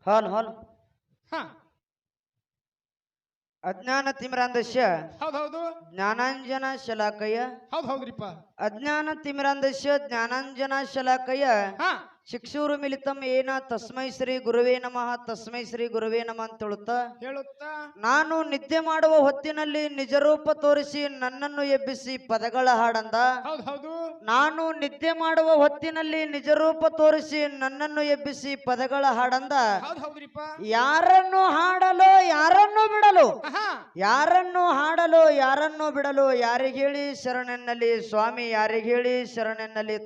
ಹಾಲ್ ಹಾಲ್ ಹಾ ಅಜ್ಞಾನ ತಿಮಿರಾಂಧಸ್ಯ ಹೌದು ಜ್ಞಾನಾಂಜನ ಶಲಾಕಯ ಹೌದ್ರಿಪ್ಪ. ಅಜ್ಞಾನ ತಿಮಿರಾಂಧಸ್ಯ ಜ್ಞಾನಾಂಜನ ಶಲಾಕಯ ಹಾ ಶಿಕ್ಷೂರು ಮಿಲಿತಂ ಏನ ತಸ್ಮೈ ಶ್ರೀ ಗುರುವೇ ನಮಃ ತಸ್ಮೈ ಶ್ರೀ ಗುರುವೇ ನಮಃ ಅಂತ ಹೇಳುತ್ತಾ ನಾನು ನಿದ್ದೆ ಮಾಡುವ ಹೊತ್ತಿನಲ್ಲಿ ನಿಜರೂಪ ತೋರಿಸಿ ನನ್ನನ್ನು ಎಬ್ಬಿಸಿ ಪದಗಳ ಹಾಡಂದ. ಹೌದು ನಾನು ನಿದ್ದೆ ಮಾಡುವ ಹೊತ್ತಿನಲ್ಲಿ ನಿಜರೂಪ ತೋರಿಸಿ ನನ್ನನ್ನು ಎಬ್ಬಿಸಿ ಪದಗಳ ಹಾಡಂದ. ಹೌದ್ರಿಪ್ಪ. ಯಾರನ್ನು ಹಾಡಲು ಯಾರನ್ನು ಬಿಡಲು ಹಾ ಯಾರನ್ನು ಹಾಡಲು ಯಾರನ್ನು ಬಿಡಲು ಯಾರಿಗೇಳಿ ಶರಣೆನ್ನಲ್ಲಿ ಸ್ವಾಮಿ ಯಾರಿಗೇಳಿ ಶರಣೆನ್ನಲ್ಲಿ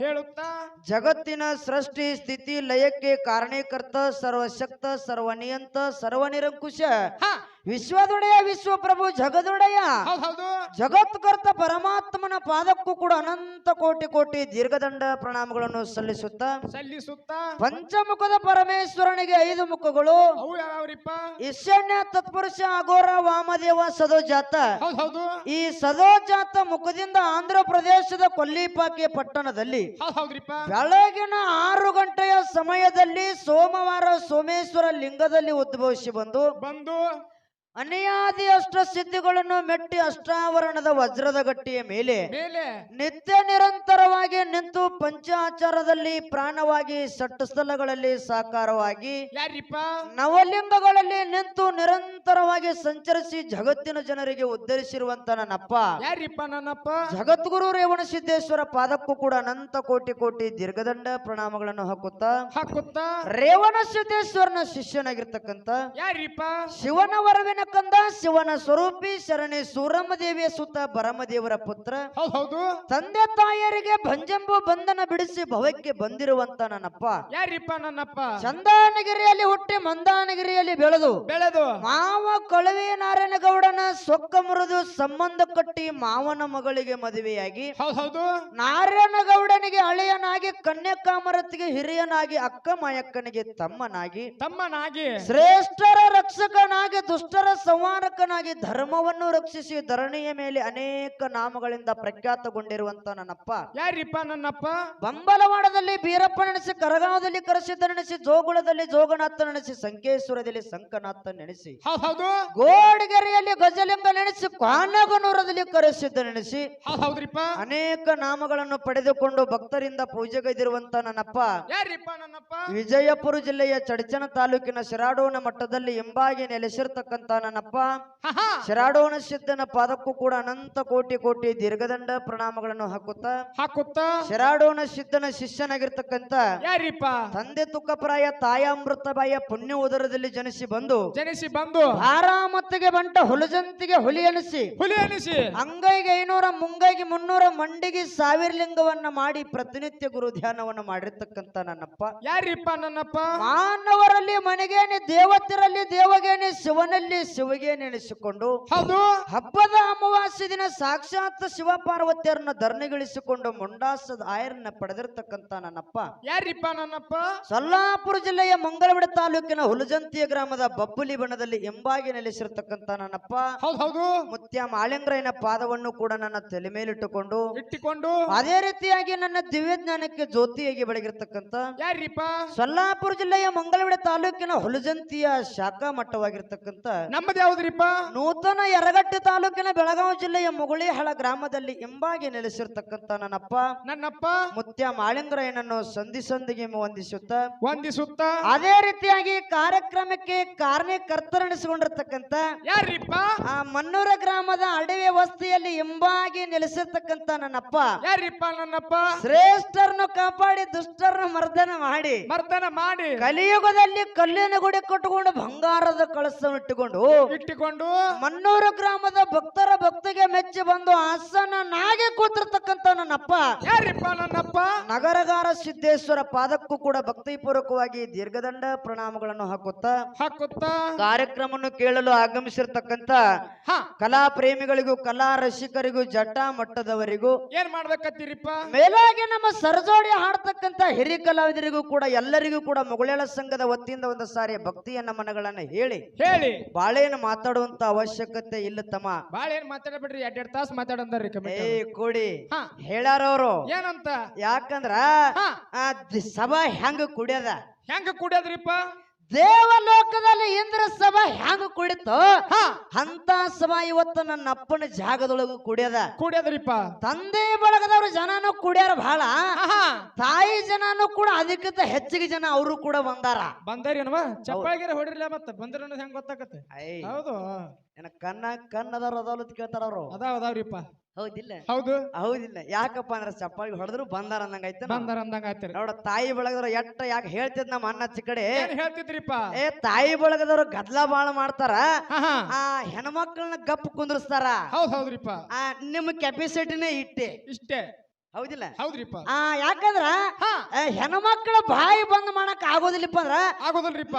ಹೇಳುತ್ತಾ ಜಗತ್ತಿನ ಸೃಷ್ಟಿ ಸ್ಥಿತಿ ಲಯಕ್ಕೆ ಕಾರಣೀಕರ್ತ ಸರ್ವಶಕ್ತ ಸರ್ವನಿಯಂತ ಸರ್ವನಿರಂಕುಶ ಹಾ ವಿಶ್ವದೊಡೆಯ ವಿಶ್ವಪ್ರಭು ಜಗದೊಡೆಯ ಹೌದು ಜಗತ್ಕರ್ತ ಪರಮಾತ್ಮನ ಪಾದಕ್ಕೂ ಕೂಡ ಅನಂತ ಕೋಟಿ ಕೋಟಿ ದೀರ್ಘದಂಡ ಪ್ರಣಾಮಗಳನ್ನು ಸಲ್ಲಿಸುತ್ತಾ ಪಂಚಮುಖದ ಪರಮೇಶ್ವರನಿಗೆ 5 ಮುಖಗಳು ಅವು ಯಾವ್ರಿಪ್ಪ? ಈಶಾನ್ಯ ತತ್ಪುರುಷ ಅಘೋರ ವಾಮದೇವ ಸದೋಜಾತ. ಹೌದು ಈ ಸದೋಜಾತ ಮುಖದಿಂದ ಆಂಧ್ರ ಪ್ರದೇಶದ ಕೊಲ್ಲಿಪಾಕೆ ಪಟ್ಟಣದಲ್ಲಿ ಹೌದ್ರಿಪ್ಪ. ಬೆಳಗಿನ 6 ಗಂಟೆಯ ಸಮಯದಲ್ಲಿ ಸೋಮವಾರ ಸೋಮೇಶ್ವರ ಲಿಂಗದಲ್ಲಿ ಉದ್ಭವಿಸಿ ಬಂದು ಅನಿಯಾದಿ ಅಷ್ಟ ಸಿದ್ಧಿಗಳನ್ನು ಮೆಟ್ಟಿ ಅಷ್ಟಾವರಣದ ವಜ್ರದ ಗಟ್ಟಿಯ ಮೇಲೆ ನಿತ್ಯ ನಿರಂತರವಾಗಿ ನಿಂತು ಪಂಚಾಚಾರದಲ್ಲಿ ಪ್ರಾಣವಾಗಿ ಸ್ಥಳಗಳಲ್ಲಿ ಸಾಕಾರವಾಗಿ ನವಲಿಂಗಗಳಲ್ಲಿ ನಿಂತು ನಿರಂತರವಾಗಿ ಸಂಚರಿಸಿ ಜಗತ್ತಿನ ಜನರಿಗೆ ಉದ್ಧರಿಸಿರುವಂತ ನನ್ನಪ್ಪ ಜಗದ್ಗುರು ರೇವಣ ಸಿದ್ದೇಶ್ವರ ಪಾದಕ್ಕೂ ಕೂಡ ಅನಂತ ಕೋಟಿ ಕೋಟಿ ದೀರ್ಘದಂಡ ಪ್ರಣಾಮಗಳನ್ನು ಹಾಕುತ್ತಾ ರೇವಣ ಸಿದ್ದೇಶ್ವರನ ಶಿಷ್ಯನಾಗಿರ್ತಕ್ಕಂಥ ಶಿವನ ವರವಿನ ಕಂದ ಶಿವನ ಸ್ವರೂಪಿ ಶರಣೆ ಸೂರಮ್ಮ ದೇವಿಯ ಸುತ್ತ ಬರಮದೇವರ ಪುತ್ರ ತಂದೆ ತಾಯಿಯರಿಗೆ ಭಂಜಂಬು ಬಂಧನ ಬಿಡಿಸಿ ಭವಕ್ಕೆ ಬಂದಿರುವಂತ ನನ್ನಪ್ಪ ಚಂದಾನಗಿರಿಯಲ್ಲಿ ಹುಟ್ಟಿ ಮಂದಾನಗಿರಿಯಲ್ಲಿ ಬೆಳೆದು ಮಾವ ಕೊಳವೆ ನಾರಾಯಣಗೌಡನ ಸೊಕ್ಕ ಮುರಿದು ಸಂಬಂಧ ಕಟ್ಟಿ ಮಾವನ ಮಗಳಿಗೆ ಮದುವೆಯಾಗಿ ನಾರಾಯಣಗೌಡನಿಗೆ ಹಳೆಯನಾಗಿ ಕನ್ಯಾಕಾಮರತಿಗೆ ಹಿರಿಯನಾಗಿ ಅಕ್ಕ ಮಾಯಕ್ಕನಿಗೆ ತಮ್ಮನಾಗಿ ಶ್ರೇಷ್ಠರ ರಕ್ಷಕನಾಗಿ ದುಷ್ಟರ ಸಂಹಾರಕನಾಗಿ ಧರ್ಮವನ್ನು ರಕ್ಷಿಸಿ ಧರಣಿಯ ಮೇಲೆ ಅನೇಕ ನಾಮಗಳಿಂದ ಪ್ರಖ್ಯಾತಗೊಂಡಿರುವಂತ ನನ್ನಪ್ಪ ಬಂಬಲವಾಡದಲ್ಲಿ ಬೀರಪ್ಪ ನೆನೆಸಿ ಕರಗಾವದಲ್ಲಿ ಕರಸಿದ್ದ ನೆನೆಸಿ ಜೋಗುಳದಲ್ಲಿ ಜೋಗನಾಥ ನೆನೆಸಿ ಸಂಕೇಶ್ವರದಲ್ಲಿ ಸಂಕನಾಥ ನೆನೆಸಿ ಗೋಡಿಗೆರೆಯಲ್ಲಿ ಗಜಲಿಂಗ ನೆನೆಸಿ ಕ್ವಾನಗನೂರದಲ್ಲಿ ಕರೆಸಿದ್ದ ನೆನೆಸಿ ಅನೇಕ ನಾಮಗಳನ್ನು ಪಡೆದುಕೊಂಡು ಭಕ್ತರಿಂದ ಪೂಜೆಗೈದಿರುವಂತ ನನ್ನಪ್ಪ ವಿಜಯಪುರ ಜಿಲ್ಲೆಯ ಚಡಚಣ ತಾಲೂಕಿನ ಶಿರಾಡೋನ ಮಟ್ಟದಲ್ಲಿ ಎಂಬಾಗಿ ನೆಲೆಸಿರ್ತಕ್ಕಂತ ನನ್ನಪ್ಪ ಶಿರಾಡೋನ ಸಿದ್ಧನ ಪಾದಕ್ಕೂ ಕೂಡ ಅನಂತ ಕೋಟಿ ಕೋಟಿ ದೀರ್ಘದಂಡ ಪ್ರಣಾಮಗಳನ್ನು ಹಾಕುತ್ತಾ ಶಿರಾಡೋನ ಸಿದ್ಧನ ಶಿಷ್ಯನಾಗಿರ್ತಕ್ಕಂಥ ತಂದೆ ತುಕ್ಕಪ್ರಾಯ ತಾಯ ಅಮೃತಬಾಯ ಪುಣ್ಯ ಉದರದಲ್ಲಿ ಜನಿಸಿ ಬಂದು ಆರಾಮತ್ತಿಗೆ ಬಂಟ ಹುಲಜಂತಿಗೆ ಹುಲಿ ಎನಿಸಿ ಅಂಗೈಗೆ 500 ಮುಂಗೈಗೆ 300 ಮಂಡಿಗೆ 1000 ಲಿಂಗವನ್ನ ಮಾಡಿ ಪ್ರತಿನಿತ್ಯ ಗುರು ಧ್ಯಾನವನ್ನು ಮಾಡಿರ್ತಕ್ಕಂಥ ನನ್ನಪ್ಪ ಮಾನವರಲ್ಲಿ ಮನೆಗೇನೆ ದೇವತೆರಲ್ಲಿ ದೇವಗೇನೆ ಶಿವನಲ್ಲಿ ಶಿವಗೆ ನೆನೆಸಿಕೊಂಡು ಹಬ್ಬದ ಅಮಾವಾಸ್ಯ ದಿನ ಸಾಕ್ಷಾತ್ ಶಿವ ಪಾರ್ವತಿಯರನ್ನ ಧರಣಿಗಳಿಸಿಕೊಂಡು ಮುಂಡಾಸದ ಆಯರನ್ನ ಪಡೆದಿರ್ತಕ್ಕಂಥ ನನ್ನಪ್ಪ ಸೊಲ್ಲಾಪುರ ಜಿಲ್ಲೆಯ ಮಂಗಳವಾಡ ತಾಲೂಕಿನ ಹುಲಜಂತಿಯ ಗ್ರಾಮದ ಬಬ್ಬುಲಿ ಬಣದಲ್ಲಿ ಎಂಬಾಗಿ ನೆಲೆಸಿರ್ತಕ್ಕಂಥ ನನ್ನಪ್ಪ ಮುತ್ಯ ಮಾಳಿಂಗ್ರಯ್ಯನ ಪಾದವನ್ನು ಕೂಡ ನನ್ನ ತಲೆ ಮೇಲಿಟ್ಟುಕೊಂಡು ಅದೇ ರೀತಿಯಾಗಿ ನನ್ನ ದಿವ್ಯ ಜ್ಞಾನಕ್ಕೆ ಜ್ಯೋತಿಯಾಗಿ ಬೆಳಗಿರ್ತಕ್ಕಂಥ ಸೊಲ್ಲಾಪುರ ಜಿಲ್ಲೆಯ ಮಂಗಳವಾಡ ತಾಲೂಕಿನ ಹುಲಜಂತಿಯ ಶಾಖಾ ಮಟ್ಟವಾಗಿರ್ತಕ್ಕಂಥ ನಮ್ಮದು ಯಾವ್ದ್ರಿಪ್ಪ ನೂತನ ಯರಗಟ್ಟಿ ತಾಲೂಕಿನ ಬೆಳಗಾವಿ ಜಿಲ್ಲೆಯ ಮುಗುಳಿಹಳ ಗ್ರಾಮದಲ್ಲಿ ಎಂಬಾಗಿ ನೆಲೆಸಿರ್ತಕ್ಕಂಥ ನನ್ನಪ್ಪ ಮುತ್ಯ ಮಾಳಿಂಗ್ರಯ್ಯನನ್ನು ಸಂಧಿಗೆ ವಂದಿಸುತ್ತಾ ಅದೇ ರೀತಿಯಾಗಿ ಕಾರ್ಯಕ್ರಮಕ್ಕೆ ಕಾರಣಕರ್ತರೆನಿಸಿಕೊಂಡಿರ್ತಕ್ಕಂಥ ಆ ಮನ್ನೂರ ಗ್ರಾಮದ ಅಡವೆ ವಸ್ತಿಯಲ್ಲಿ ಎಂಬಾಗಿ ನೆಲೆಸಿರ್ತಕ್ಕಂಥ ನನ್ನಪ್ಪ ಶ್ರೇಷ್ಠರನ್ನು ಕಾಪಾಡಿ ದುಷ್ಟರನ್ನು ಮರ್ದನ ಮಾಡಿ ಕಲಿಯುಗದಲ್ಲಿ ಕಲ್ಲಿನ ಗುಡಿ ಕಟ್ಟಿಕೊಂಡು ಬಂಗಾರದ ಕಳಸವನ್ನು ಮನ್ನೂರು ಗ್ರಾಮದ ಭಕ್ತರ ಭಕ್ತಿಗೆ ಮೆಚ್ಚಿ ಬಂದು ಆಸನಾಗಿ ಕೂತಿರ್ತಕ್ಕಂಥ ನನ್ನಪ್ಪ ನಗರಗಾರ ಸಿದ್ದೇಶ್ವರ ಪಾದಕ್ಕೂ ಕೂಡ ಭಕ್ತಿಪೂರ್ವಕವಾಗಿ ದೀರ್ಘದಂಡ ಪ್ರಣಾಮಗಳನ್ನು ಹಾಕುತ್ತಾ ಕಾರ್ಯಕ್ರಮವನ್ನು ಕೇಳಲು ಆಗಮಿಸಿರ್ತಕ್ಕಂಥ ಕಲಾ ಪ್ರೇಮಿಗಳಿಗೂ ಕಲಾ ರಸಿಕರಿಗೂ ಜಟ ಮಟ್ಟದವರಿಗೂ ಏನ್ ಮಾಡ್ಬೇಕತ್ತೀರಿಪ್ಪ ಮೇಲಾಗಿ ನಮ್ಮ ಸರಜೋಡಿ ಹಾಡ್ತಕ್ಕಂಥ ಹಿರಿಯ ಕಲಾವಿದರಿಗೂ ಕೂಡ ಎಲ್ಲರಿಗೂ ಕೂಡ ಮುಗುಳೇಳ ಸಂಘದ ವತಿಯಿಂದ ಒಂದು ಸಾರಿ ಭಕ್ತಿಯ ನಮನಗಳನ್ನ ಹೇಳಿ ಬಾಳೇನು ಮಾತಾಡುವಂತ ಅವಶ್ಯಕತೆ ಇಲ್ಲ ತಮ್ಮ. ಬಾಳೇನ್ ಮಾತಾಡಬೇಡ್ರಿ 2 ತಾಸು ಮಾತಾಡಂದ್ರಿ ಕೂಡಿ ಹೇಳಾರವ್ರು ಏನಂತ. ಯಾಕಂದ್ರ ಸಭಾ ಹೆಂಗ ಕುಡಿಯದ್ರಿಪ್ಪ ದೇವಲೋಕದಲ್ಲಿ ಇಂದ್ರ ಸಭಾ ಹ್ಯಾಂಗ ಕುಡಿತು ಅಂತ ಸಭಾ ಇವತ್ತು ನನ್ನ ಅಪ್ಪನ ಜಾಗದೊಳಗು ಕುಡಿಯದ್ರಿಪ್ಪ. ತಂದೆ ಬಳಗದವ್ರ ಜನನು ಕುಡಿಯಾರ ಬಹಳ, ತಾಯಿ ಜನನು ಕೂಡ ಅದಕ್ಕಿಂತ ಹೆಚ್ಚಿಗೆ ಜನ ಅವರು ಕೂಡ ಬಂದಾರಿ ಚಪ್ಪಾಳಿಗೆರೆ ಹೊಡಿರ್ಲ ಮತ್ತ ಬಂದ್ರ ಹೆಂಗ್ ಗೊತ್ತಾಗತ್ತೆ. ಹೌದು ಕನ್ನದವ್ರು ಅದಾವತ್ ಕೇಳ್ತಾರ ಅವ್ರು. ಅದಾವ್ರಿಪ್ಪ. ಹೌದಿಲ್ಲ? ಹೌದಿಲ್ಲ. ಯಾಕಪ್ಪ ಅಂದ್ರೆ ಚಪ್ಪಾಳಿ ಹೊಡೆದ್ರು ಬಂದಾರ ಅಂದಂಗ ಆಯ್ತು. ನೋಡ ತಾಯಿ ಬಳಗದವ್ರು ಎಟ್ಟ ಯಾಕೆ ಹೇಳ್ತಿದ್ ನಮ್ಮ ಅಣ್ಣ ಚಿಕ್ಕಡೆ ಹೇಳ್ತಿದ್ರಿಪ್ಪ. ತಾಯಿ ಬಳಗದವ್ರು ಗದ್ಲ ಬಾಳ ಮಾಡ್ತಾರ, ಆ ಹೆಣ್ಮಕ್ಳನ್ನ ಗಪ್ ಕುಂದ್ರಸ್ತಾರ. ಹೌದ್ರಿಪ್ಪ. ನಿಮ್ ಕೆಪಾಸಿಟಿನೇ ಇಷ್ಟೇ. ಹೌದ್ರಿಪ್ಪ. ಯಾಕಂದ್ರ ಹೆಣ್ಮಕ್ಳ ಬಾಯಿ ಬಂದ್ ಮಾಡಕ್ ಆಗೋದಿಲ್ಲಪ್ಪ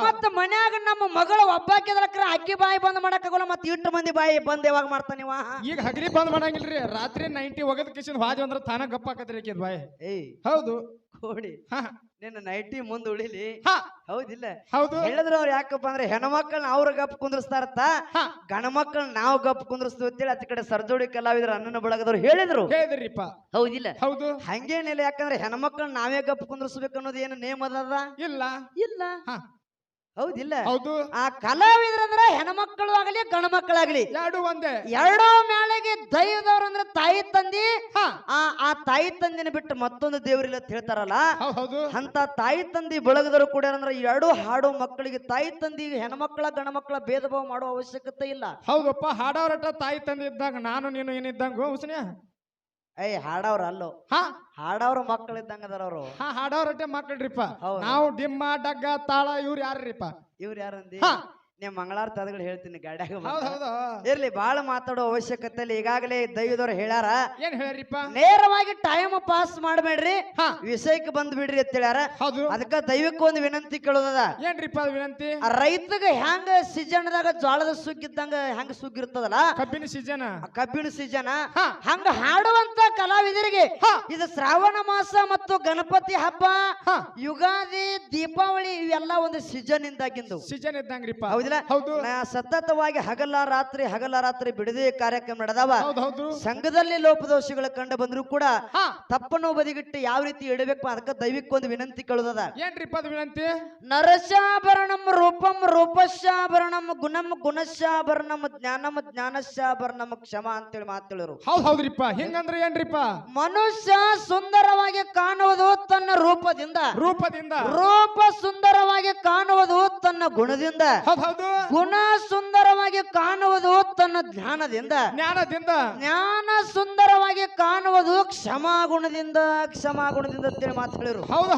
ಮತ್ತ ಮನ್ಯಾಗ ನಮ್ಮ ಮಗಳು ಒಬ್ಬಾಕಿದ್ರ ಅಕ್ಕಿ ಬಾಯಿ ಬಂದ್ ಮಾಡಕ್ ಆಗೋಲ್ಲ, ಮತ್ತ ಇಟ್ಟು ಮಂದಿ ಬಾಯಿ ಬಂದ್ ಯಾವಾಗ ಮಾಡ್ತಾನಿವ? ಈಗ ಹಗಲಿ ಬಂದ್ ಮಾಡಂಗಿಲ್ರಿ, ರಾತ್ರಿ 90 ಒಗದ ಕಿಶನ್ ಹಾದಿ ಅಂದ್ರ ತಾನ ಗಪ್ಪ ಹಾಕತ್ರಿ ಬಾಯಿ. ಹೌದು ಕೋಡಿ ನಿನ್ನ ನೈಟಿ ಮುಂದ್ ಉಳಿಲಿ. ಹೌದಿಲ್ಲ? ಹೌದು. ಹೇಳಿದ್ರ ಅವ್ರು ಯಾಕಪ್ಪ ಅಂದ್ರೆ ಹೆಣ್ಮಕ್ಳನ್ನ ಅವ್ರ ಗಪ್ ಕುಂದ್ರಸ್ತಾರತ್ತ, ಗಣ ಮಕ್ಕಳನ್ನ ನಾವು ಗಪ್ ಕುಂದ್ರಸ್ತೀವಿ ಅಂತೇಳಿ ಅತ್ತ ಕಡೆ ಸರ್ಜೋಡಿ ಕಲಾವಿದ್ರ ಅಣ್ಣನ ಬಳಗದವ್ರು ಹೇಳಿದ್ರಿಪ್ಪ. ಹೌದಿಲ್ಲ? ಹೌದು. ಹಂಗೇನಿಲ್ಲ, ಯಾಕಂದ್ರೆ ಹೆಣ್ಮಕ್ಳನ್ನ ನಾವೇ ಗಪ್ ಕುಂದ್ರಸ್ಬೇಕು ಅನ್ನೋದು ಏನು ನೇಮ್ ಅದ? ಇಲ್ಲ. ಹೌದಿಲ್ಲ? ಹೌದು. ಆ ಕಲಾವಿದ್ರಂದ್ರ ಹೆಣ್ಮಕ್ಕಳು ಆಗ್ಲಿ ಗಣ ಮಕ್ಕಳಾಗ್ಲಿ ಎರಡೂ ಮೇಳೆಗೆ ದೈವದವ್ರ ಅಂದ್ರೆ ತಾಯಿ ತಂದಿ. ಆ ತಾಯಿ ತಂದಿನ ಬಿಟ್ಟು ಮತ್ತೊಂದು ದೇವ್ರಿಲ್ಲ ಅಂತ ಹೇಳ್ತಾರಲ್ಲ, ಅಂತ ತಾಯಿ ತಂದಿ ಬಳಗದರು ಕೂಡ ಅಂದ್ರೆ ಎರಡು ಹಾಡೋ ಮಕ್ಕಳಿಗೆ ತಾಯಿ ತಂದಿ ಹೆಣ್ಮಕ್ಳ ಗಣ ಮಕ್ಕಳ ಭೇದ ಭಾವ ಮಾಡುವ ಅವಶ್ಯಕತೆ ಇಲ್ಲ. ಹೌದಪ್ಪ. ಹಾಡೋರಟ ತಾಯಿ ತಂದಿ ಇದ್ದಾಗ ನಾನು ನೀನು ಏನಿದ್ದಂಗ ಹುಸ್ನ್ಯಾ ಹಾಡವ್ರ ಅಲ್ಲೋ, ಹಾಡವ್ರ ಮಕ್ಕಳಿದ್ದಂಗ ಅದಾರ ಅವರು. ಹಾಡವ್ರಟ್ಟೆ ಮಕ್ಕಳ್ರಿಪ್ಪ. ನಾವು ಡಿಮ್ಮ ಡಗ್ಗ ತಾಳ ಇವ್ರು ಯಾರ್ರಿಪ್ಪ? ಇವ್ರು ಯಾರಂದಿ? ನೀವು ಮಂಗಳಾರ ತದಗಳು ಹೇಳ್ತೀನಿ ಗಾಡ್ಯಾಗ. ಇರ್ಲಿ, ಬಾಳ ಮಾತಾಡೋ ಅವಶ್ಯಕತೆ ಇಲ್ಲ. ಈಗಾಗಲೇ ದೈವದವ್ರು ಹೇಳ್ಯಾರ. ಏನ್ ಹೇಳ್ರಿಪ್ಪ? ನೇರವಾಗಿ ಟೈಮ್ ಪಾಸ್ ಮಾಡಬೇಡ್ರಿ, ವಿಷಯಕ್ಕೆ ಬಂದ್ ಬಿಡ್ರಿ ಅಂತ ಹೇಳ್ಯಾರ. ಅದಕ್ಕ ದೈವಕ್ಕೆ ಒಂದು ವಿನಂತಿ ಕೇಳೋದದ. ಏನ್ರಿಪ್ಪ ವಿನಂತಿ? ರೈತಗ ಹೆಂಗ ಸೀಸನ್ದಾಗ ಜೋಳದ ಸುಗ್ಗಿದ್ದಂಗ ಹೆಂಗ ಸುಗ್ಗಿರ್ತದಲ್ಲ, ಕಬ್ಬಿನ ಸೀಸನ್ ಹಂಗ ಹಾಡುವಂತ ಕಲಾವಿದರಿಗೆ ಇದು ಶ್ರಾವಣ ಮಾಸ ಮತ್ತು ಗಣಪತಿ ಹಬ್ಬ, ಯುಗಾದಿ, ದೀಪಾವಳಿ ಇವೆಲ್ಲ ಒಂದು ಸೀಸನ್ ಇದ್ದಂಗ್ರಿಪ್ಪ. ಸತತವಾಗಿ ಹಗಲ ರಾತ್ರಿ ಬಿಡದೆ ಕಾರ್ಯಕ್ರಮ ನಡೆದವ. ಸಂಘದಲ್ಲಿ ಲೋಪದೋಷಗಳು ಕಂಡು ಬಂದ್ರು ಕೂಡ ತಪ್ಪನ್ನು ಬದಿಗಿಟ್ಟು ಯಾವ ರೀತಿ ಇಡಬೇಕು ಅದಕ್ಕೆ ದೈವಿಕ್ಕೊಂದು ವಿನಂತಿ ಕೇಳೋದದ. ಏನ್ರಿಪ್ಪ ಅದು ವಿನಂತಿ? ನರಶಾಭರಣಂ ರೂಪಂ ರೂಪಶಾಭರಣಂ ಗುಣಂ ಗುಣಶಾಭರಣಂ ಜ್ಞಾನಂ ಜ್ಞಾನಶಾಭರಣಂ ಕ್ಷಮ ಅಂತೇಳಿ ಮಾತೇಳರು. ಹೌದ್ರಿಪ್ಪ. ಹಿಂಗಂದ್ರೆ ಏನ್ರಿಪ್ಪ? ಮನುಷ್ಯ ಸುಂದರವಾಗಿ ಕಾಣುವುದು ತನ್ನ ರೂಪದಿಂದ, ರೂಪ ಸುಂದರವಾಗಿ ಕಾಣುವುದು ತನ್ನ ಗುಣದಿಂದ, ಗುಣ ಸುಂದರವಾಗಿ ಕಾಣುವುದು ತನ್ನ ಜ್ಞಾನದಿಂದ, ಜ್ಞಾನ ಸುಂದರವಾಗಿ ಕಾಣುವುದು ಕ್ಷಮಾಗುಣದಿಂದ ಅಂತೇಳಿ ಮಾತು ಹೇಳಿರು.